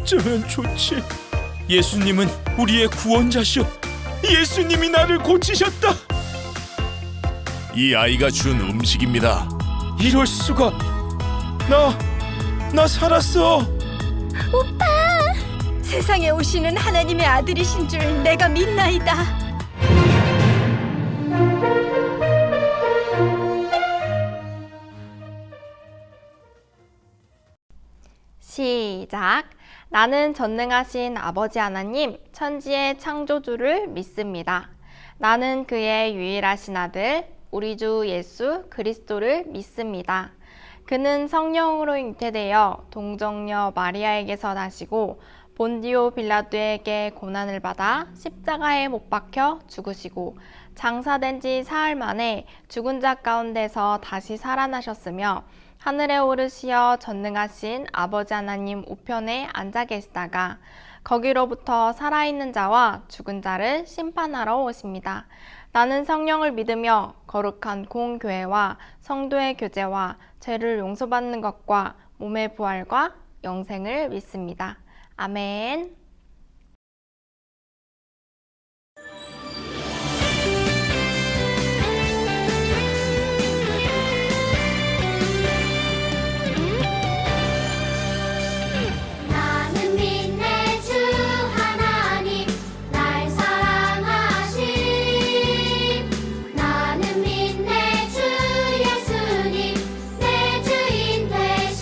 어쩌면 좋지. 예수님은 우리의 구원자시오. 예수님이 나를 고치셨다. 이 아이가 준 음식입니다. 이럴 수가. 나 살았어. 세상에 오시는 하나님의 아들이신 줄 내가 믿나이다. 시작. 나는 전능하신 아버지 하나님, 천지의 창조주를 믿습니다. 나는 그의 유일하신 아들, 우리 주 예수 그리스도를 믿습니다. 그는 성령으로 잉태되어 동정녀 마리아에게서 나시고 본디오 빌라도에게 고난을 받아 십자가에 못 박혀 죽으시고 장사된 지 사흘 만에 죽은 자 가운데서 다시 살아나셨으며 하늘에 오르시어 전능하신 아버지 하나님 우편에 앉아 계시다가 거기로부터 살아있는 자와 죽은 자를 심판하러 오십니다. 나는 성령을 믿으며 거룩한 공교회와 성도의 교제와 죄를 용서받는 것과 몸의 부활과 영생을 믿습니다. 아멘. 나는 믿네 주 하나님 날 사랑하심. 나는 믿네 주 예수님 내 주인 되심.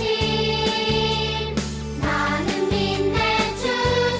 나는 믿네 주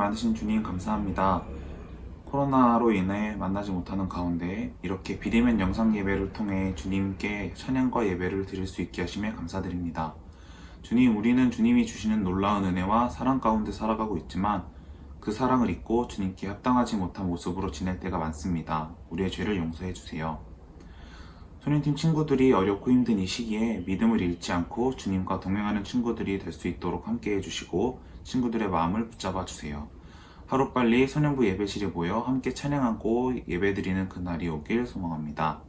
많으신 주님 감사합니다. 코로나로 인해 만나지 못하는 가운데 이렇게 비대면 영상 예배를 통해 주님께 찬양과 예배를 드릴 수 있게 하심에 감사드립니다. 주님, 우리는 주님이 주시는 놀라운 은혜와 사랑 가운데 살아가고 있지만 그 사랑을 잊고 주님께 합당하지 못한 모습으로 지낼 때가 많습니다. 우리의 죄를 용서해 주세요. 소년팀 친구들이 어렵고 힘든 이 시기에 믿음을 잃지 않고 주님과 동행하는 친구들이 될 수 있도록 함께 해주시고 친구들의 마음을 붙잡아 주세요. 하루빨리 소년부 예배실에 모여 함께 찬양하고 예배드리는 그날이 오길 소망합니다.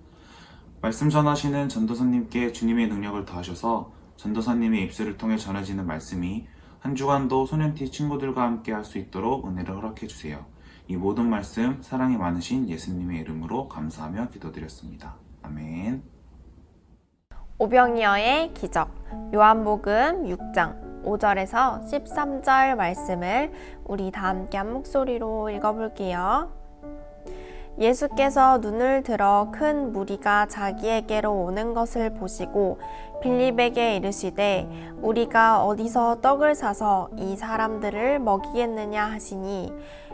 말씀 전하시는 전도사님께 주님의 능력을 더하셔서 전도사님의 입술을 통해 전해지는 말씀이 한 주간도 소년팀 친구들과 함께 할 수 있도록 은혜를 허락해 주세요. 이 모든 말씀 사랑이 많으신 예수님의 이름으로 감사하며 기도드렸습니다. 아멘. 오병이어의 기적, 요한복음 6장 5절에서 13절 말씀을 우리 다 함께 한 목소리로 읽어볼게요. 예수께서 눈을 들어 큰 무리가 자기에게로 오는 것을 보시고 빌립에게 이르시되 우리가 어디서 떡을 사서 이 사람들을 먹이겠느냐 하시니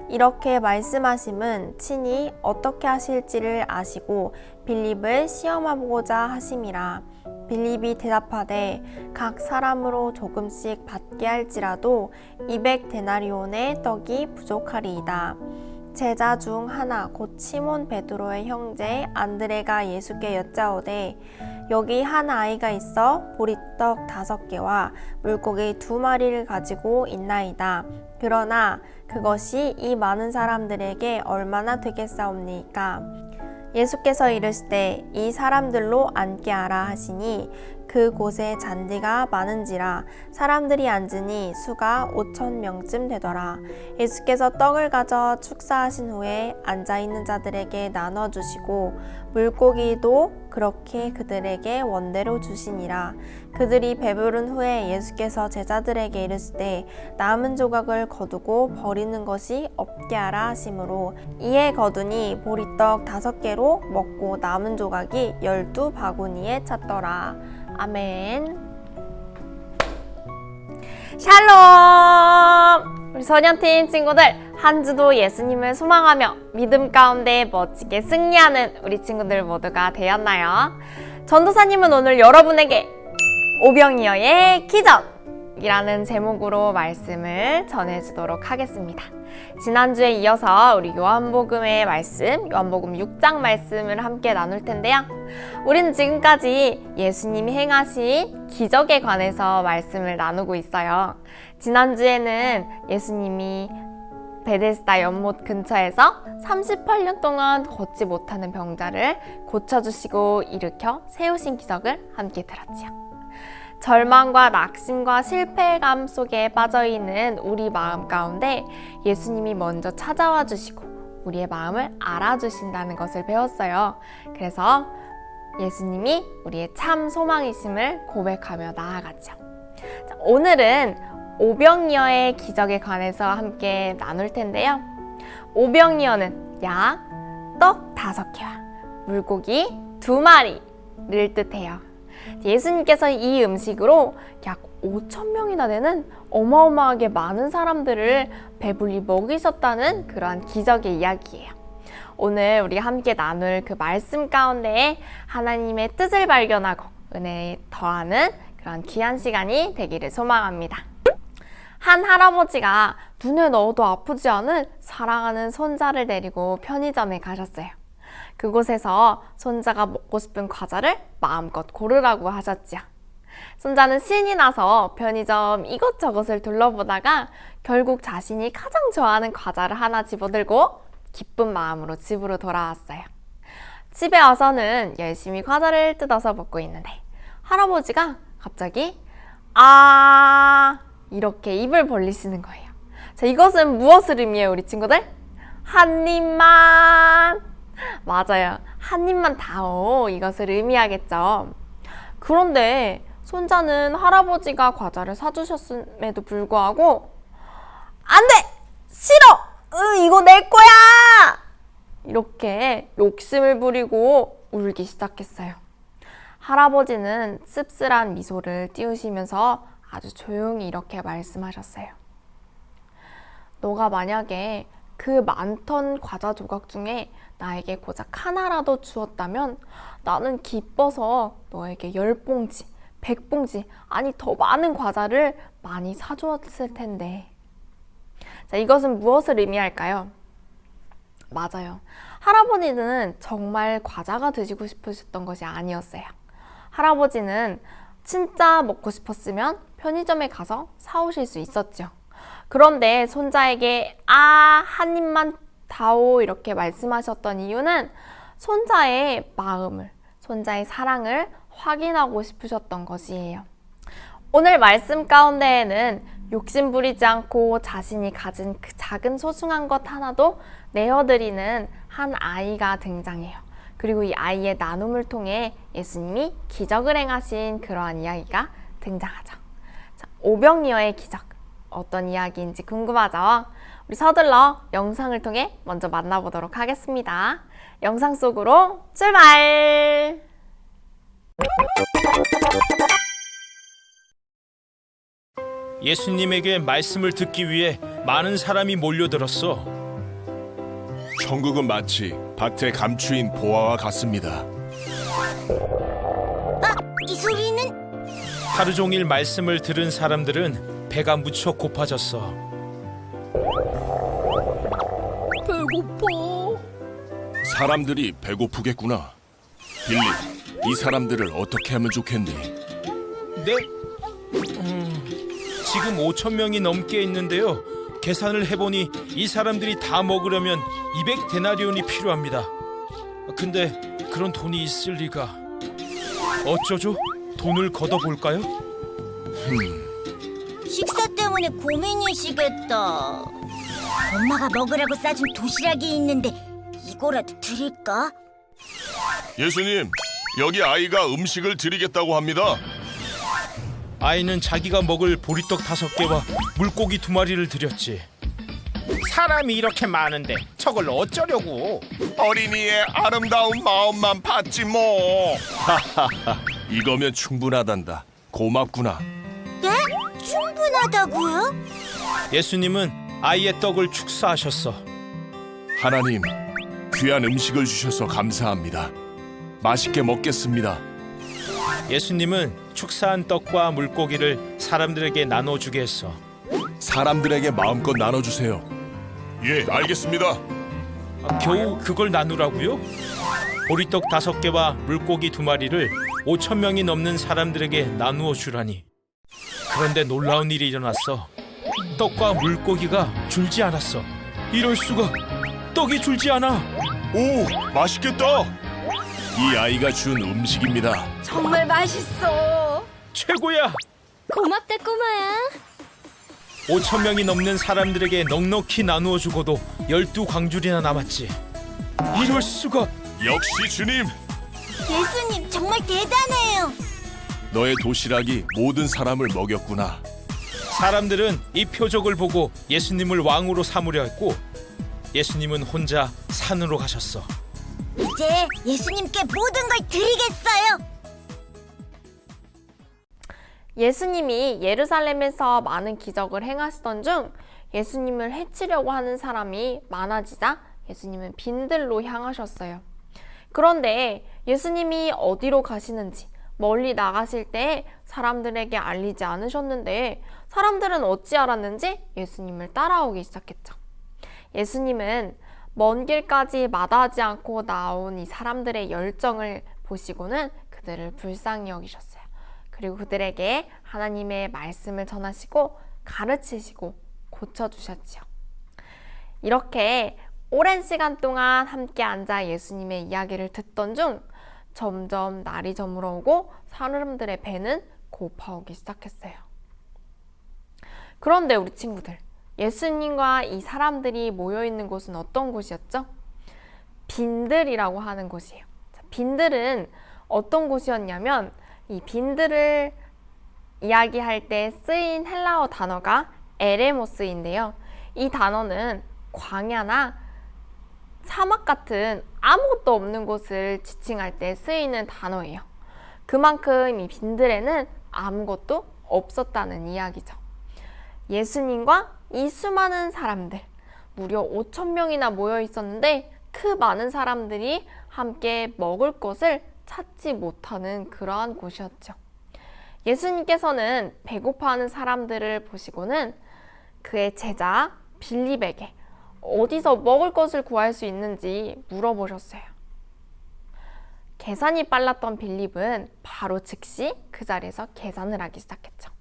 이렇게 말씀하심은 친히 어떻게 하실지를 아시고 빌립을 시험하고자 하심이라. 빌립이 대답하되 각 사람으로 조금씩 받게 할지라도 200데나리온의 떡이 부족하리이다. 제자 중 하나 곧 시몬 베드로의 형제 안드레가 예수께 여짜오되 여기 한 아이가 있어 보리떡 5개와 물고기 2마리를 가지고 있나이다. 그러나 그것이 이 많은 사람들에게 얼마나 되겠사옵니까? 예수께서 이르시되 이 사람들로 앉게 하라 하시니 그곳에 잔디가 많은지라 사람들이 앉으니 수가 5,000명쯤 되더라. 예수께서 떡을 가져 축사하신 후에 앉아있는 자들에게 나눠주시고 물고기도 그렇게 그들에게 원대로 주시니라. 그들이 배부른 후에 예수께서 제자들에게 이르시되 남은 조각을 거두고 버리는 것이 없게 하라 하시므로 이에 거두니 보리떡 5개로 먹고 남은 조각이 12바구니에 찼더라. 아멘. 샬롬! 우리 소년팀 친구들, 한 주도 예수님을 소망하며 믿음 가운데 멋지게 승리하는 우리 친구들 모두가 되었나요? 전도사님은 오늘 여러분에게 오병이어의 기적이라는 제목으로 말씀을 전해주도록 하겠습니다. 지난주에 이어서 우리 요한복음의 말씀, 요한복음 6장 말씀을 함께 나눌 텐데요. 우리는 지금까지 예수님이 행하신 기적에 관해서 말씀을 나누고 있어요. 지난주에는 예수님이 베데스다 연못 근처에서 38년 동안 걷지 못하는 병자를 고쳐주시고 일으켜 세우신 기적을 함께 들었지요. 절망과 낙심과 실패감 속에 빠져있는 우리 마음 가운데 예수님이 먼저 찾아와 주시고 우리의 마음을 알아주신다는 것을 배웠어요. 그래서 예수님이 우리의 참 소망이심을 고백하며 나아갔죠. 자, 오늘은 오병이어의 기적에 관해서 함께 나눌 텐데요. 오병이어는 약 떡 5개와 물고기 2마리를 뜻해요. 예수님께서 이 음식으로 약 5,000명이나 되는 어마어마하게 많은 사람들을 배불리 먹이셨다는 그러한 기적의 이야기예요. 오늘 우리 함께 나눌 그 말씀 가운데 하나님의 뜻을 발견하고 은혜에 더하는 그런 귀한 시간이 되기를 소망합니다. 한 할아버지가 눈에 넣어도 아프지 않은 사랑하는 손자를 데리고 편의점에 가셨어요. 그곳에서 손자가 먹고 싶은 과자를 마음껏 고르라고 하셨지요. 손자는 신이 나서 편의점 이것저것을 둘러보다가 결국 자신이 가장 좋아하는 과자를 하나 집어들고 기쁜 마음으로 집으로 돌아왔어요. 집에 와서는 열심히 과자를 뜯어서 먹고 있는데 할아버지가 갑자기 이렇게 입을 벌리시는 거예요. 자, 이것은 무엇을 의미해요, 우리 친구들? 한 입만! 맞아요. 한 입만 다오, 이것을 의미하겠죠. 그런데 손자는 할아버지가 과자를 사주셨음에도 불구하고 안 돼! 싫어! 이거 내 거야! 이렇게 욕심을 부리고 울기 시작했어요. 할아버지는 씁쓸한 미소를 띄우시면서 아주 조용히 이렇게 말씀하셨어요. 너가 만약에 그 많던 과자 조각 중에 나에게 고작 하나라도 주었다면 나는 기뻐서 너에게 10봉지, 100봉지, 아니 더 많은 과자를 많이 사주었을 텐데. 자, 이것은 무엇을 의미할까요? 맞아요. 할아버지는 정말 과자가 드시고 싶으셨던 것이 아니었어요. 할아버지는 진짜 먹고 싶었으면 편의점에 가서 사오실 수 있었죠. 그런데 손자에게 한 입만 다오 이렇게 말씀하셨던 이유는 손자의 마음을, 손자의 사랑을 확인하고 싶으셨던 것이에요. 오늘 말씀 가운데에는 욕심 부리지 않고 자신이 가진 그 작은 소중한 것 하나도 내어드리는 한 아이가 등장해요. 그리고 이 아이의 나눔을 통해 예수님이 기적을 행하신 그러한 이야기가 등장하죠. 자, 오병이어의 기적, 어떤 이야기인지 궁금하죠? 우리 서둘러 영상을 통해 먼저 만나보도록 하겠습니다. 영상 속으로 출발! 예수님에게 말씀을 듣기 위해 많은 사람이 몰려들었어. 천국은 마치 밭에 감추인 보화와 같습니다. 이 소리는 하루 종일 말씀을 들은 사람들은 배가 무척 고파졌어. 사람들이 배고프겠구나. 빌리, 이 사람들을 어떻게 하면 좋겠니? 네? 지금 5,000명이 넘게 있는데요. 계산을 해보니 이 사람들이 다 먹으려면 200데나리온이 필요합니다. 근데 그런 돈이 있을 리가. 어쩌죠? 돈을 걷어볼까요? 식사 때문에 고민이시겠다. 엄마가 먹으라고 싸준 도시락이 있는데 이거라도 드릴까? 예수님, 여기 아이가 음식을 드리겠다고 합니다. 아이는 자기가 먹을 보리떡 5개와 물고기 2마리를 드렸지. 사람이 이렇게 많은데 저걸 어쩌려고? 어린이의 아름다운 마음만 봤지 뭐. 이거면 충분하단다. 고맙구나. 네? 충분하다고요? 예수님은 아이의 떡을 축사하셨어. 하나님, 귀한 음식을 주셔서 감사합니다. 맛있게 먹겠습니다. 예수님은 축사한 떡과 물고기를 사람들에게 나눠주게 했어. 사람들에게 마음껏 나눠주세요. 예, 알겠습니다. 겨우 그걸 나누라고요? 보리떡 5개와 물고기 2마리를 5,000명이 넘는 사람들에게 나누어 주라니. 그런데 놀라운 일이 일어났어. 떡과 물고기가 줄지 않았어. 이럴 수가. 떡이 줄지 않아. 오, 맛있겠다. 이 아이가 준 음식입니다. 정말 맛있어. 최고야. 고맙다 꼬마야. 5,000명이 넘는 사람들에게 넉넉히 나누어 주고도 12광줄이나 남았지. 이럴 수가. 역시 주님, 예수님 정말 대단해요. 너의 도시락이 모든 사람을 먹였구나. 사람들은 이 표적을 보고 예수님을 왕으로 삼으려 했고, 예수님은 혼자 산으로 가셨어. 이제 예수님께 모든 걸 드리겠어요. 예수님이 예루살렘에서 많은 기적을 행하시던 중 예수님을 해치려고 하는 사람이 많아지자 예수님은 빈들로 향하셨어요. 그런데 예수님이 어디로 가시는지 멀리 나가실 때 사람들에게 알리지 않으셨는데 사람들은 어찌 알았는지 예수님을 따라오기 시작했죠. 예수님은 먼 길까지 마다하지 않고 나온 이 사람들의 열정을 보시고는 그들을 불쌍히 여기셨어요. 그리고 그들에게 하나님의 말씀을 전하시고 가르치시고 고쳐주셨지요. 이렇게 오랜 시간 동안 함께 앉아 예수님의 이야기를 듣던 중 점점 날이 저물어오고 사람들의 배는 고파오기 시작했어요. 그런데 우리 친구들, 예수님과 이 사람들이 모여있는 곳은 어떤 곳이었죠? 빈들이라고 하는 곳이에요. 빈들은 어떤 곳이었냐면 이 빈들을 이야기할 때 쓰인 헬라어 단어가 에레모스인데요. 이 단어는 광야나 사막 같은 아무것도 없는 곳을 지칭할 때 쓰이는 단어예요. 그만큼 이 빈들에는 아무것도 없었다는 이야기죠. 예수님과 이 수많은 사람들, 무려 5,000명이나 모여 있었는데 그 많은 사람들이 함께 먹을 것을 찾지 못하는 그러한 곳이었죠. 예수님께서는 배고파하는 사람들을 보시고는 그의 제자 빌립에게 어디서 먹을 것을 구할 수 있는지 물어보셨어요. 계산이 빨랐던 빌립은 바로 즉시 그 자리에서 계산을 하기 시작했죠.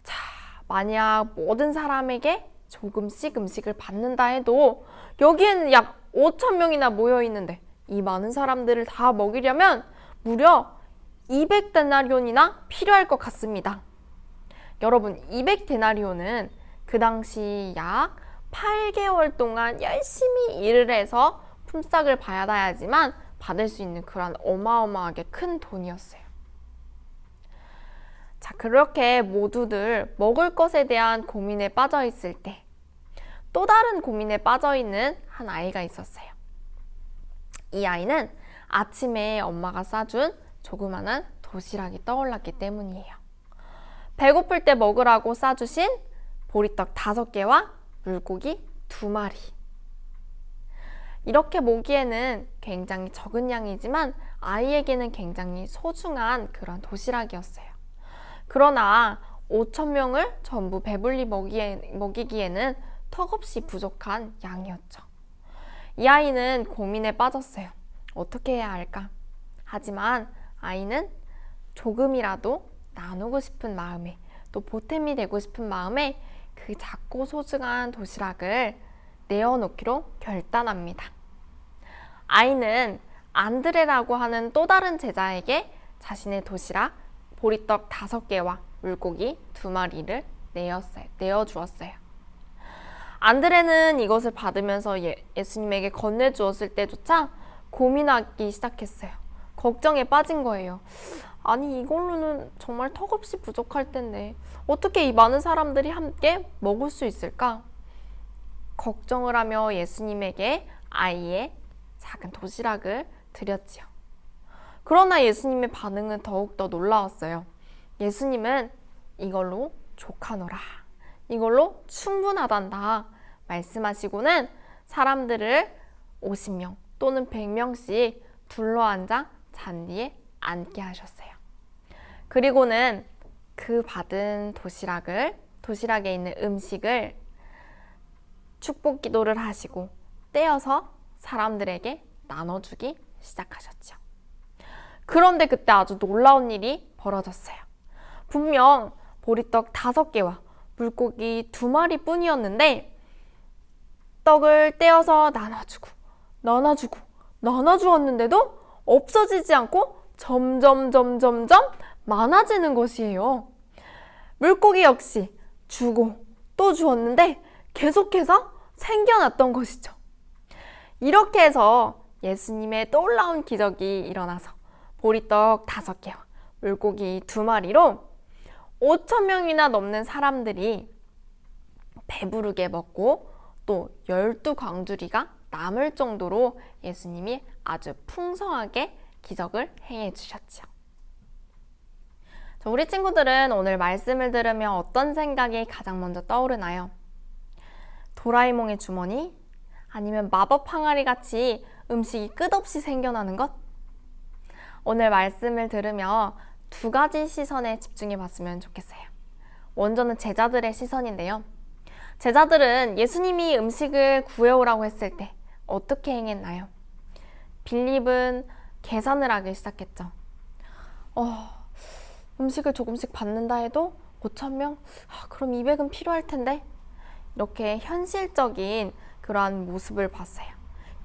자, 만약 모든 사람에게 조금씩 음식을 받는다 해도 여기에는 약 5,000명이나 모여 있는데 이 많은 사람들을 다 먹이려면 무려 200데나리온이나 필요할 것 같습니다. 여러분, 200데나리온은 그 당시 약 8개월 동안 열심히 일을 해서 품삯을 받아야지만 받을 수 있는 그런 어마어마하게 큰 돈이었어요. 자, 그렇게 모두들 먹을 것에 대한 고민에 빠져 있을 때 또 다른 고민에 빠져 있는 한 아이가 있었어요. 이 아이는 아침에 엄마가 싸준 조그마한 도시락이 떠올랐기 때문이에요. 배고플 때 먹으라고 싸주신 보리떡 5개와 물고기 2마리. 이렇게 보기에는 굉장히 적은 양이지만 아이에게는 굉장히 소중한 그런 도시락이었어요. 그러나 5,000명을 전부 배불리 먹이기에는 턱없이 부족한 양이었죠. 이 아이는 고민에 빠졌어요. 어떻게 해야 할까? 하지만 아이는 조금이라도 나누고 싶은 마음에, 또 보탬이 되고 싶은 마음에 그 작고 소중한 도시락을 내어놓기로 결단합니다. 아이는 안드레라고 하는 또 다른 제자에게 자신의 도시락 보리떡 5개와 물고기 2마리를 내어주었어요. 안드레는 이것을 받으면서 예수님에게 건네주었을 때조차 고민하기 시작했어요. 걱정에 빠진 거예요. 아니, 이걸로는 정말 턱없이 부족할 텐데 어떻게 이 많은 사람들이 함께 먹을 수 있을까? 걱정을 하며 예수님에게 아이의 작은 도시락을 드렸지요. 그러나 예수님의 반응은 더욱더 놀라웠어요. 예수님은 이걸로 족하노라, 이걸로 충분하단다 말씀하시고는 사람들을 50명 또는 100명씩 둘러앉아 잔디에 앉게 하셨어요. 그리고는 그 받은 도시락에 있는 음식을 축복 기도를 하시고 떼어서 사람들에게 나눠주기 시작하셨죠. 그런데 그때 아주 놀라운 일이 벌어졌어요. 분명 보리떡 5개와 물고기 2마리 뿐이었는데 떡을 떼어서 나눠주었는데도 없어지지 않고 점점 많아지는 것이에요. 물고기 역시 주고 또 주었는데 계속해서 생겨났던 것이죠. 이렇게 해서 예수님의 놀라운 기적이 일어나서 보리떡 5개와 물고기 2마리로 5,000명이나 넘는 사람들이 배부르게 먹고 또 12광주리가 남을 정도로 예수님이 아주 풍성하게 기적을 행해 주셨죠. 우리 친구들은 오늘 말씀을 들으며 어떤 생각이 가장 먼저 떠오르나요? 도라에몽의 주머니? 아니면 마법 항아리 같이 음식이 끝없이 생겨나는 것? 오늘 말씀을 들으며 2가지 시선에 집중해 봤으면 좋겠어요. 먼저는 제자들의 시선인데요. 제자들은 예수님이 음식을 구해오라고 했을 때 어떻게 행했나요? 빌립은 계산을 하기 시작했죠. 음식을 조금씩 받는다 해도 5,000명? 그럼 200은 필요할 텐데. 이렇게 현실적인 그러한 모습을 봤어요.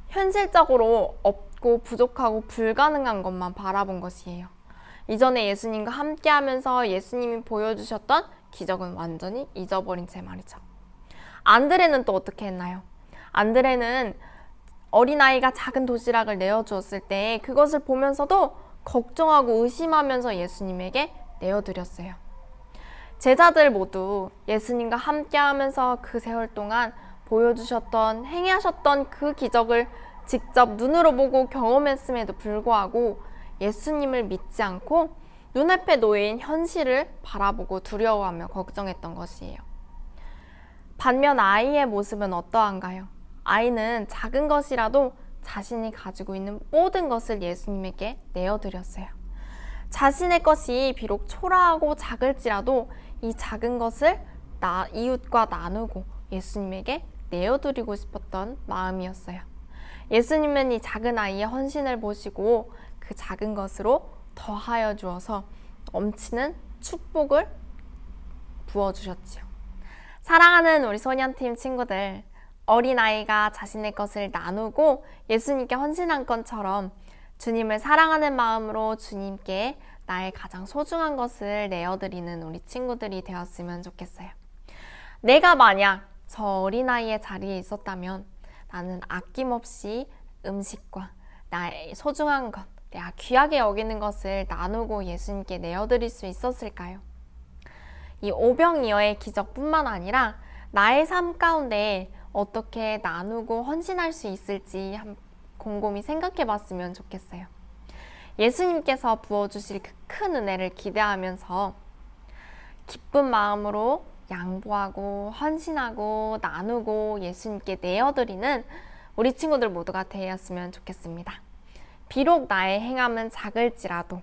현실적으로 없고 부족하고 불가능한 것만 바라본 것이에요. 이전에 예수님과 함께하면서 예수님이 보여주셨던 기적은 완전히 잊어버린 채 말이죠. 안드레는 또 어떻게 했나요? 안드레는 어린아이가 작은 도시락을 내어주었을 때 그것을 보면서도 걱정하고 의심하면서 예수님에게 내어드렸어요. 제자들 모두 예수님과 함께하면서 그 세월 동안 보여주셨던, 행하셨던 그 기적을 직접 눈으로 보고 경험했음에도 불구하고 예수님을 믿지 않고 눈앞에 놓인 현실을 바라보고 두려워하며 걱정했던 것이에요. 반면 아이의 모습은 어떠한가요? 아이는 작은 것이라도 자신이 가지고 있는 모든 것을 예수님에게 내어드렸어요. 자신의 것이 비록 초라하고 작을지라도 이 작은 것을 이웃과 나누고 예수님에게 내어드리고 싶었던 마음이었어요. 예수님은 이 작은 아이의 헌신을 보시고 그 작은 것으로 더하여 주어서 넘치는 축복을 부어주셨지요. 사랑하는 우리 소년팀 친구들, 어린아이가 자신의 것을 나누고 예수님께 헌신한 것처럼 주님을 사랑하는 마음으로 주님께 나의 가장 소중한 것을 내어드리는 우리 친구들이 되었으면 좋겠어요. 내가 만약 저 어린아이의 자리에 있었다면 나는 아낌없이 음식과 나의 소중한 것, 내가 귀하게 여기는 것을 나누고 예수님께 내어드릴 수 있었을까요? 이 오병이어의 기적뿐만 아니라 나의 삶 가운데 어떻게 나누고 헌신할 수 있을지 곰곰이 생각해 봤으면 좋겠어요. 예수님께서 부어주실 그 큰 은혜를 기대하면서 기쁜 마음으로 양보하고 헌신하고 나누고 예수님께 내어드리는 우리 친구들 모두가 되었으면 좋겠습니다. 비록 나의 행함은 작을지라도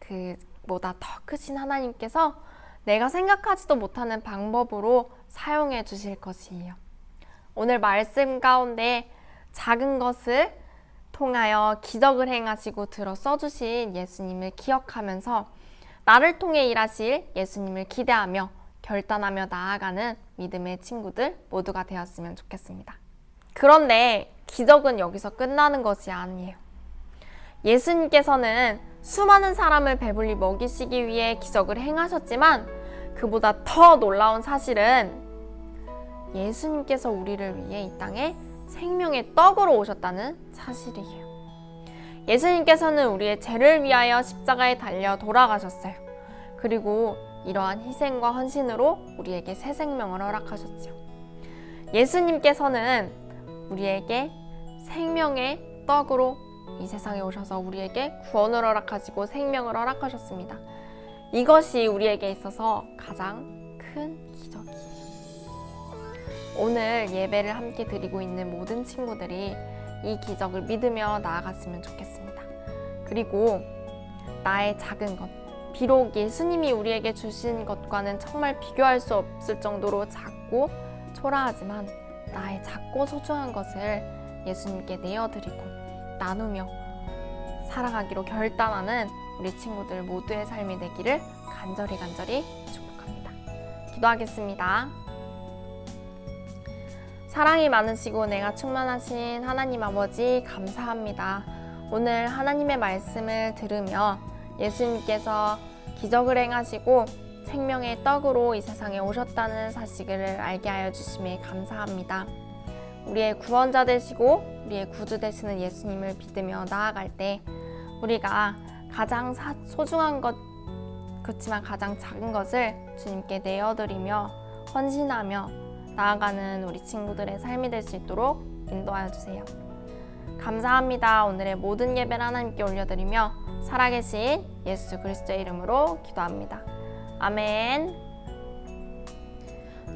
그보다 더 크신 하나님께서 내가 생각하지도 못하는 방법으로 사용해 주실 것이에요. 오늘 말씀 가운데 작은 것을 통하여 기적을 행하시고 들어 써주신 예수님을 기억하면서 나를 통해 일하실 예수님을 기대하며 결단하며 나아가는 믿음의 친구들 모두가 되었으면 좋겠습니다. 그런데 기적은 여기서 끝나는 것이 아니에요. 예수님께서는 수많은 사람을 배불리 먹이시기 위해 기적을 행하셨지만 그보다 더 놀라운 사실은 예수님께서 우리를 위해 이 땅에 생명의 떡으로 오셨다는 사실이에요. 예수님께서는 우리의 죄를 위하여 십자가에 달려 돌아가셨어요. 그리고 이러한 희생과 헌신으로 우리에게 새 생명을 허락하셨죠. 예수님께서는 우리에게 생명의 떡으로 이 세상에 오셔서 우리에게 구원을 허락하시고 생명을 허락하셨습니다. 이것이 우리에게 있어서 가장 큰 기적이에요. 오늘 예배를 함께 드리고 있는 모든 친구들이 이 기적을 믿으며 나아갔으면 좋겠습니다. 그리고 나의 작은 것, 비록 예수님이 우리에게 주신 것과는 정말 비교할 수 없을 정도로 작고 초라하지만 나의 작고 소중한 것을 예수님께 내어드리고 나누며 살아가기로 결단하는 우리 친구들 모두의 삶이 되기를 간절히 축복합니다. 기도하겠습니다. 사랑이 많으시고 내가 충만하신 하나님 아버지 감사합니다. 오늘 하나님의 말씀을 들으며 예수님께서 기적을 행하시고 생명의 떡으로 이 세상에 오셨다는 사실을 알게 하여 주심에 감사합니다. 우리의 구원자 되시고 우리의 구주 되시는 예수님을 믿으며 나아갈 때 우리가 가장 소중한 것, 그렇지만 가장 작은 것을 주님께 내어드리며 헌신하며 나아가는 우리 친구들의 삶이 될 수 있도록 인도하여 주세요. 감사합니다. 오늘의 모든 예배를 하나님께 올려드리며 살아계신 예수 그리스도의 이름으로 기도합니다. 아멘.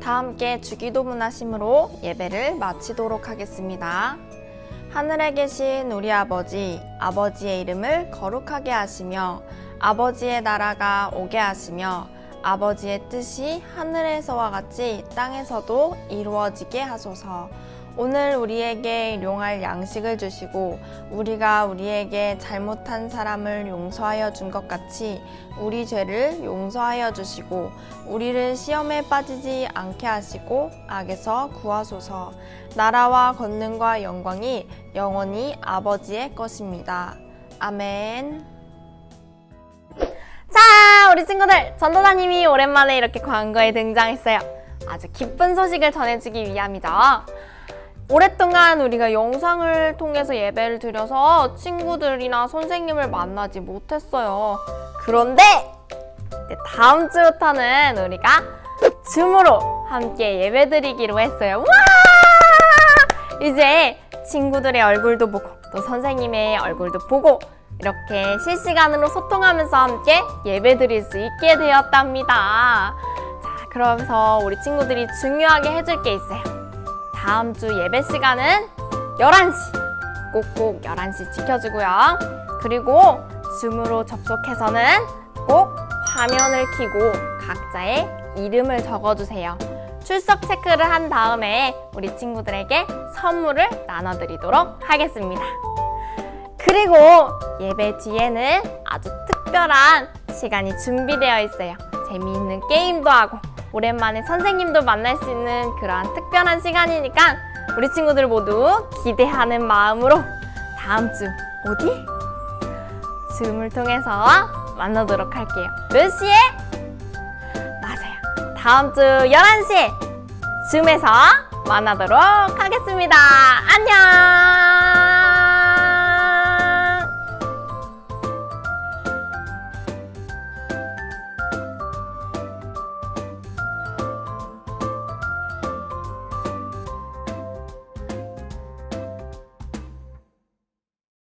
다 함께 주기도문 하심으로 예배를 마치도록 하겠습니다. 하늘에 계신 우리 아버지, 아버지의 이름을 거룩하게 하시며 아버지의 나라가 오게 하시며 아버지의 뜻이 하늘에서와 같이 땅에서도 이루어지게 하소서. 오늘 우리에게 일용할 양식을 주시고 우리가 우리에게 잘못한 사람을 용서하여 준 것 같이 우리 죄를 용서하여 주시고 우리를 시험에 빠지지 않게 하시고 악에서 구하소서. 나라와 권능과 영광이 영원히 아버지의 것입니다. 아멘. 자, 우리 친구들, 전도사님이 오랜만에 이렇게 광고에 등장했어요. 아주 기쁜 소식을 전해주기 위함이죠. 오랫동안 우리가 영상을 통해서 예배를 드려서 친구들이나 선생님을 만나지 못했어요. 그런데 다음 주부터는 우리가 줌으로 함께 예배 드리기로 했어요. 와! 이제 친구들의 얼굴도 보고 또 선생님의 얼굴도 보고 이렇게 실시간으로 소통하면서 함께 예배 드릴 수 있게 되었답니다. 자, 그러면서 우리 친구들이 중요하게 해줄 게 있어요. 다음 주 예배 시간은 11시. 꼭꼭 11시 지켜주고요. 그리고 줌으로 접속해서는 꼭 화면을 켜고 각자의 이름을 적어주세요. 출석 체크를 한 다음에 우리 친구들에게 선물을 나눠드리도록 하겠습니다. 그리고 예배 뒤에는 아주 특별한 시간이 준비되어 있어요. 재미있는 게임도 하고 오랜만에 선생님도 만날 수 있는 그러한 특별한 시간이니까 우리 친구들 모두 기대하는 마음으로 다음 주 어디? 줌을 통해서 만나도록 할게요. 몇 시에? 맞아요. 다음 주 11시에 줌에서 만나도록 하겠습니다. 안녕!